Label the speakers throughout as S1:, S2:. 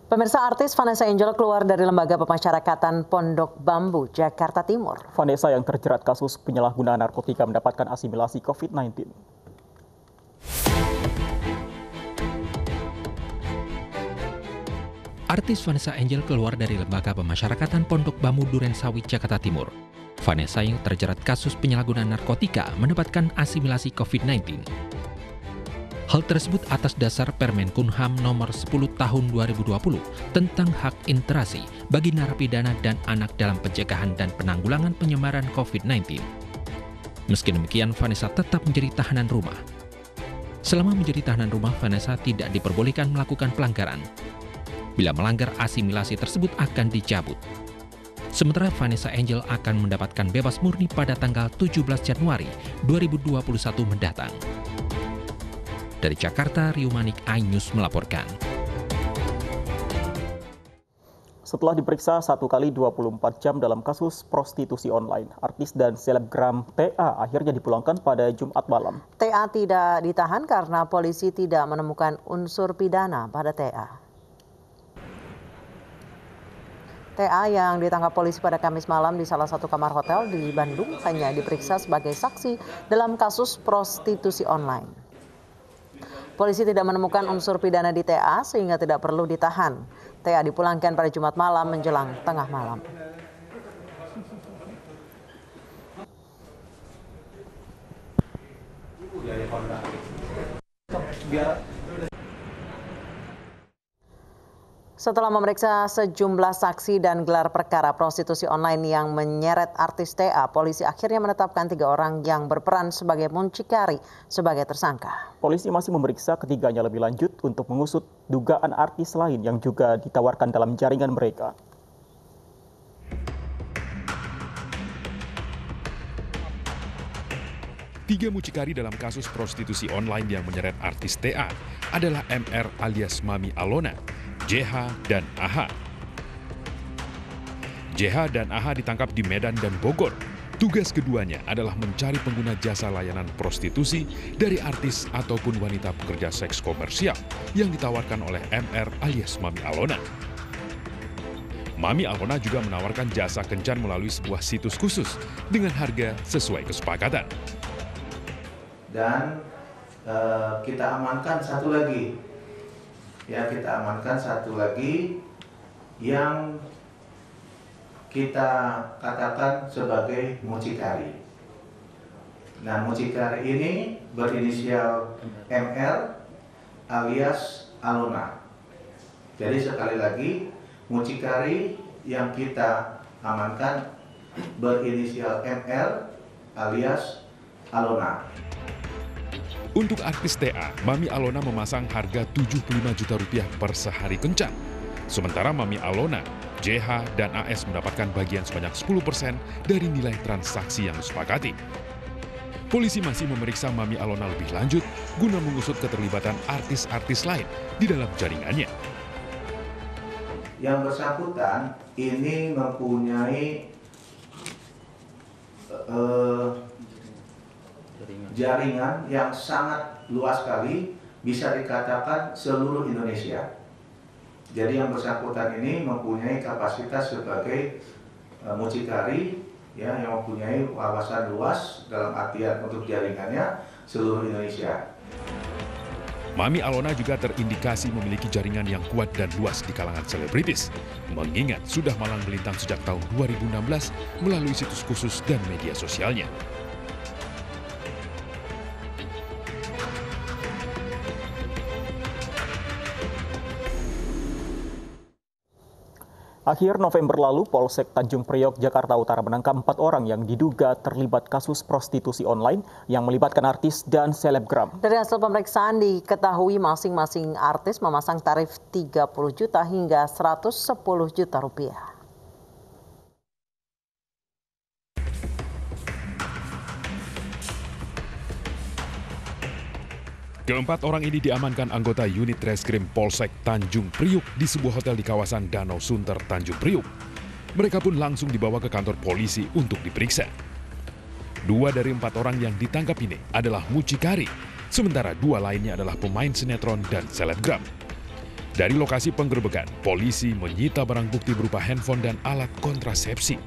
S1: Pemirsa, artis Vanessa Angel keluar dari Lembaga Pemasyarakatan Pondok Bambu, Jakarta Timur.
S2: Vanessa yang terjerat kasus penyalahgunaan narkotika mendapatkan asimilasi COVID-19.
S3: Artis Vanessa Angel keluar dari Lembaga Pemasyarakatan Pondok Bambu Durensawit, Jakarta Timur. Vanessa yang terjerat kasus penyalahgunaan narkotika mendapatkan asimilasi COVID-19. Hal tersebut atas dasar Permen Kumham nomor 10 tahun 2020 tentang hak interaksi bagi narapidana dan anak dalam pencegahan dan penanggulangan penyebaran COVID-19. Meski demikian, Vanessa tetap menjadi tahanan rumah. Selama menjadi tahanan rumah, Vanessa tidak diperbolehkan melakukan pelanggaran. Bila melanggar, asimilasi tersebut akan dicabut. Sementara Vanessa Angel akan mendapatkan bebas murni pada tanggal 17 Januari 2021 mendatang. Dari Jakarta, Rio Manik, iNews melaporkan.
S2: Setelah diperiksa 1 kali 24 jam dalam kasus prostitusi online, artis dan selebgram TA akhirnya dipulangkan pada Jumat malam.
S1: TA tidak ditahan karena polisi tidak menemukan unsur pidana pada TA. TA yang ditangkap polisi pada Kamis malam di salah satu kamar hotel di Bandung hanya diperiksa sebagai saksi dalam kasus prostitusi online. Polisi tidak menemukan unsur pidana di TA sehingga tidak perlu ditahan. TA dipulangkan pada Jumat malam menjelang tengah malam. Setelah memeriksa sejumlah saksi dan gelar perkara prostitusi online yang menyeret artis TA, polisi akhirnya menetapkan 3 orang yang berperan sebagai muncikari sebagai tersangka.
S2: Polisi masih memeriksa ketiganya lebih lanjut untuk mengusut dugaan artis lain yang juga ditawarkan dalam jaringan mereka.
S4: Tiga mucikari dalam kasus prostitusi online yang menyeret artis TA adalah MR alias Mami Alona, JH, dan AH. JH dan AH ditangkap di Medan dan Bogor. Tugas keduanya adalah mencari pengguna jasa layanan prostitusi dari artis ataupun wanita pekerja seks komersial yang ditawarkan oleh MR alias Mami Alona. Mami Alona juga menawarkan jasa kencan melalui sebuah situs khusus dengan harga sesuai kesepakatan.
S5: Dan kita amankan satu lagi. Kita amankan satu lagi yang kita katakan sebagai mucikari. Nah, mucikari ini berinisial MR alias Alona. Jadi sekali lagi, mucikari yang kita amankan berinisial MR alias Alona.
S4: Untuk artis TA, Mami Alona memasang harga Rp75 juta per sehari kencan. Sementara Mami Alona, JH, dan AS mendapatkan bagian sebanyak 10% dari nilai transaksi yang disepakati. Polisi masih memeriksa Mami Alona lebih lanjut guna mengusut keterlibatan artis-artis lain di dalam jaringannya.
S5: Yang bersangkutan ini mempunyai jaringan yang sangat luas sekali, bisa dikatakan seluruh Indonesia. Jadi yang bersangkutan ini mempunyai kapasitas sebagai mucikari, yang mempunyai wawasan luas dalam artian untuk jaringannya seluruh Indonesia.
S4: Mami Alona juga terindikasi memiliki jaringan yang kuat dan luas di kalangan selebritis, mengingat sudah malang melintang sejak tahun 2016 melalui situs khusus dan media sosialnya.
S2: Akhir November lalu, Polsek Tanjung Priok, Jakarta Utara menangkap 4 orang yang diduga terlibat kasus prostitusi online yang melibatkan artis dan selebgram.
S1: Dari hasil pemeriksaan diketahui masing-masing artis memasang tarif 30 juta hingga 110 juta rupiah.
S4: Keempat orang ini diamankan anggota unit reskrim Polsek Tanjung Priuk di sebuah hotel di kawasan Danau Sunter, Tanjung Priuk. Mereka pun langsung dibawa ke kantor polisi untuk diperiksa. 2 dari 4 orang yang ditangkap ini adalah mucikari, sementara 2 lainnya adalah pemain sinetron dan selebgram. Dari lokasi penggerebekan, polisi menyita barang bukti berupa handphone dan alat kontrasepsi.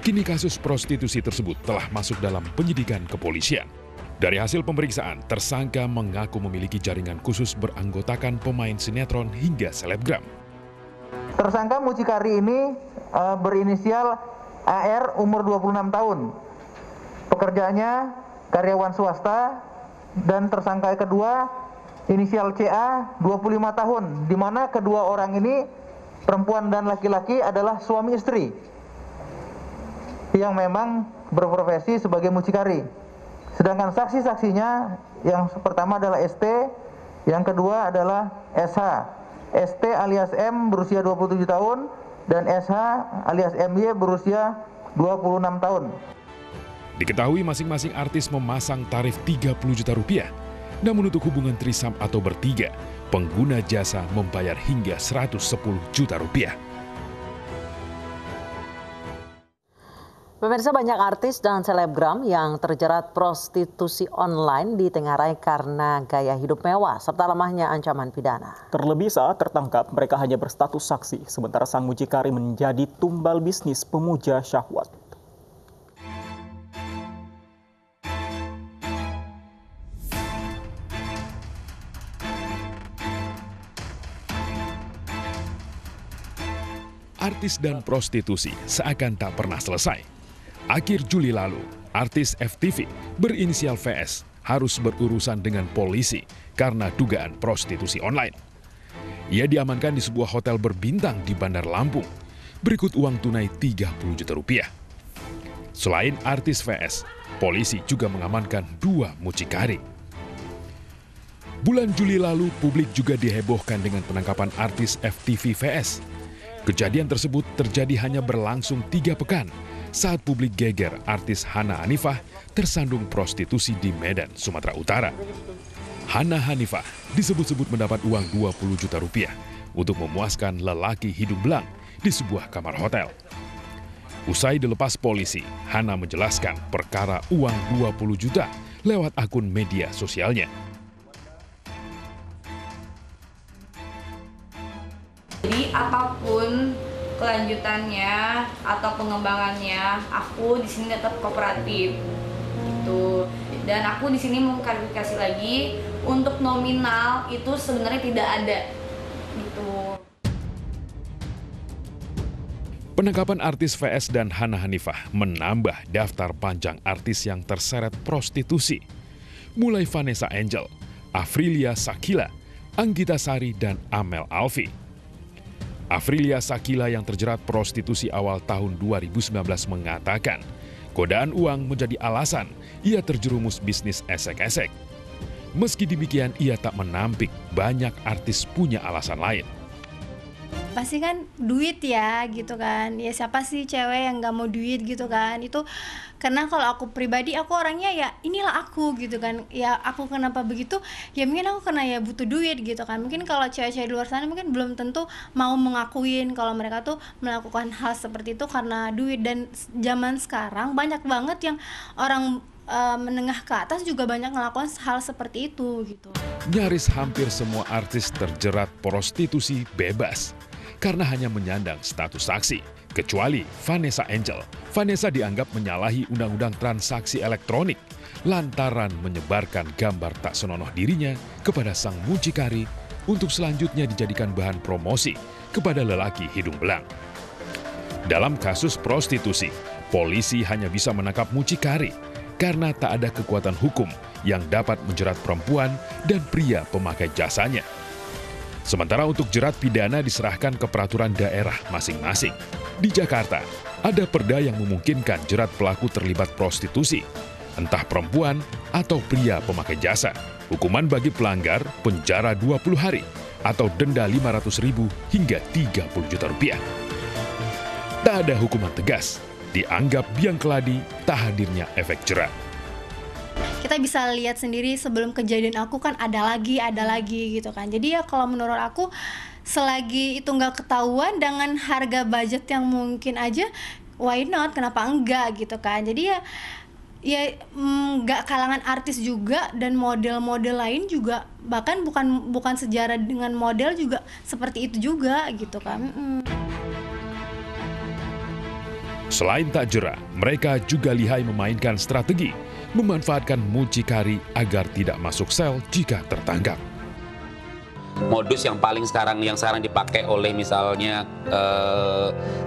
S4: Kini kasus prostitusi tersebut telah masuk dalam penyidikan kepolisian. Dari hasil pemeriksaan, tersangka mengaku memiliki jaringan khusus beranggotakan pemain sinetron hingga selebgram.
S6: Tersangka mucikari ini berinisial AR, umur 26 tahun. Pekerjaannya karyawan swasta, dan tersangka kedua inisial CA, 25 tahun, di mana kedua orang ini, perempuan dan laki-laki, adalah suami istri yang memang berprofesi sebagai mucikari. Sedangkan saksi-saksinya yang pertama adalah ST, yang kedua adalah SH. ST alias M berusia 27 tahun dan SH alias MY berusia 26 tahun.
S4: Diketahui masing-masing artis memasang tarif 30 juta rupiah. Namun untuk hubungan trisam atau bertiga, pengguna jasa membayar hingga 110 juta rupiah.
S1: Pemirsa, banyak artis dan selebgram yang terjerat prostitusi online ditengarai karena gaya hidup mewah serta lemahnya ancaman pidana.
S2: Terlebih saat tertangkap, mereka hanya berstatus saksi, sementara sang mucikari menjadi tumbal bisnis pemuja syahwat.
S4: Artis dan prostitusi seakan tak pernah selesai. Akhir Juli lalu, artis FTV berinisial VS harus berurusan dengan polisi karena dugaan prostitusi online. Ia diamankan di sebuah hotel berbintang di Bandar Lampung. Berikut uang tunai 30 juta rupiah. Selain artis VS, polisi juga mengamankan 2 mucikari. Bulan Juli lalu, publik juga dihebohkan dengan penangkapan artis FTV VS. Kejadian tersebut terjadi hanya berlangsung 3 pekan saat publik geger artis Hana Hanifah tersandung prostitusi di Medan, Sumatera Utara. Hana Hanifah disebut-sebut mendapat uang 20 juta rupiah untuk memuaskan lelaki hidung belang di sebuah kamar hotel. Usai dilepas polisi, Hana menjelaskan perkara uang 20 juta lewat akun media sosialnya.
S7: Jadi apapun kelanjutannya atau pengembangannya, aku di sini tetap kooperatif gitu. Dan aku di sini mau klarifikasi lagi, untuk nominal itu sebenarnya tidak ada gitu.
S4: Penangkapan artis VS dan Hana Hanifah menambah daftar panjang artis yang terseret prostitusi. Mulai Vanessa Angel, Afrilia Sakila, Anggita Sari, dan Amel Alfi. Afrilia Sakila yang terjerat prostitusi awal tahun 2019 mengatakan, godaan uang menjadi alasan ia terjerumus bisnis esek-esek. Meski demikian, ia tak menampik banyak artis punya alasan lain.
S8: Pasti kan duit ya gitu kan, ya siapa sih cewek yang gak mau duit gitu kan. Itu karena kalau aku pribadi, aku orangnya ya inilah aku gitu kan. Ya aku kenapa begitu, ya mungkin aku karena ya butuh duit gitu kan. Mungkin kalau cewek-cewek di luar sana mungkin belum tentu mau mengakuin kalau mereka tuh melakukan hal seperti itu karena duit. Dan zaman sekarang banyak banget yang orang menengah ke atas juga banyak melakukan hal seperti itu gitu.
S4: Nyaris hampir semua artis terjerat prostitusi bebas karena hanya menyandang status saksi, kecuali Vanessa Angel. Vanessa dianggap menyalahi undang-undang transaksi elektronik lantaran menyebarkan gambar tak senonoh dirinya kepada sang mucikari untuk selanjutnya dijadikan bahan promosi kepada lelaki hidung belang. Dalam kasus prostitusi, polisi hanya bisa menangkap mucikari karena tak ada kekuatan hukum yang dapat menjerat perempuan dan pria pemakai jasanya. Sementara untuk jerat pidana diserahkan ke peraturan daerah masing-masing. Di Jakarta, ada perda yang memungkinkan jerat pelaku terlibat prostitusi, entah perempuan atau pria pemakai jasa. Hukuman bagi pelanggar penjara 20 hari atau denda 500.000 hingga 30 juta rupiah. Tak ada hukuman tegas, dianggap biang keladi tak hadirnya efek jerat.
S8: Kita bisa lihat sendiri sebelum kejadian aku kan ada lagi gitu kan. Jadi ya kalau menurut aku selagi itu nggak ketahuan dengan harga budget yang mungkin aja, why not, kenapa enggak gitu kan. Jadi ya nggak kalangan artis juga dan model-model lain juga, bahkan bukan sejarah dengan model juga seperti itu juga gitu kan.
S4: Selain tak jera, mereka juga lihai memainkan strategi, memanfaatkan mucikari agar tidak masuk sel jika tertangkap.
S9: Modus yang sekarang dipakai oleh misalnya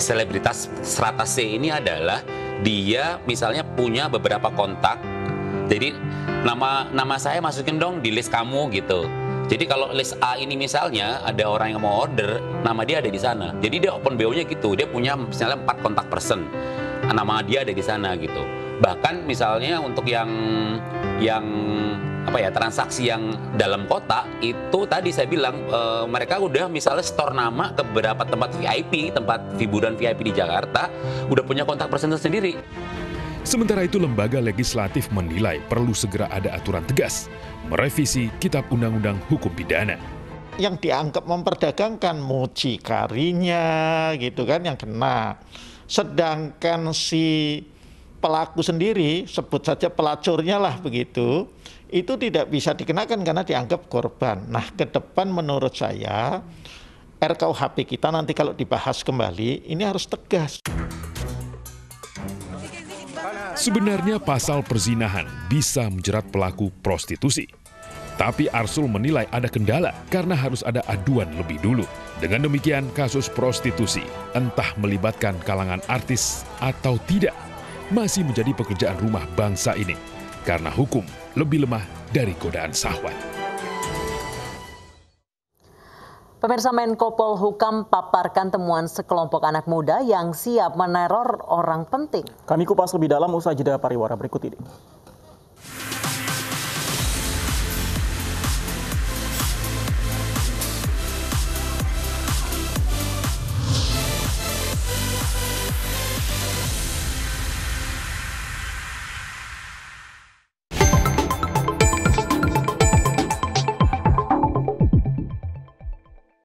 S9: selebritas strata C ini adalah dia misalnya punya beberapa kontak, jadi nama saya masukin dong di list kamu gitu. Jadi kalau list A ini misalnya ada orang yang mau order, nama dia ada di sana. Jadi dia open BO-nya gitu, dia punya misalnya 4 kontak person, nama dia ada di sana gitu. Bahkan misalnya untuk yang transaksi yang dalam kota itu tadi saya bilang mereka udah misalnya store nama ke beberapa tempat VIP, tempat hiburan VIP di Jakarta, udah punya kontak person sendiri.
S4: Sementara itu lembaga legislatif menilai perlu segera ada aturan tegas merevisi Kitab Undang-Undang Hukum Pidana.
S10: Yang dianggap memperdagangkan mucikarinya gitu kan yang kena. Sedangkan si pelaku sendiri, sebut saja pelacurnya lah begitu, itu tidak bisa dikenakan karena dianggap korban. Nah, ke depan menurut saya RKUHP kita nanti kalau dibahas kembali ini harus tegas.
S4: Sebenarnya pasal perzinahan bisa menjerat pelaku prostitusi. Tapi Arsul menilai ada kendala karena harus ada aduan lebih dulu. Dengan demikian kasus prostitusi, entah melibatkan kalangan artis atau tidak, masih menjadi pekerjaan rumah bangsa ini. Karena hukum lebih lemah dari godaan syahwat.
S1: Pemirsa, Menko Polhukam paparkan temuan sekelompok anak muda yang siap meneror orang penting.
S2: Kami kupas lebih dalam usai jeda pariwara berikut ini.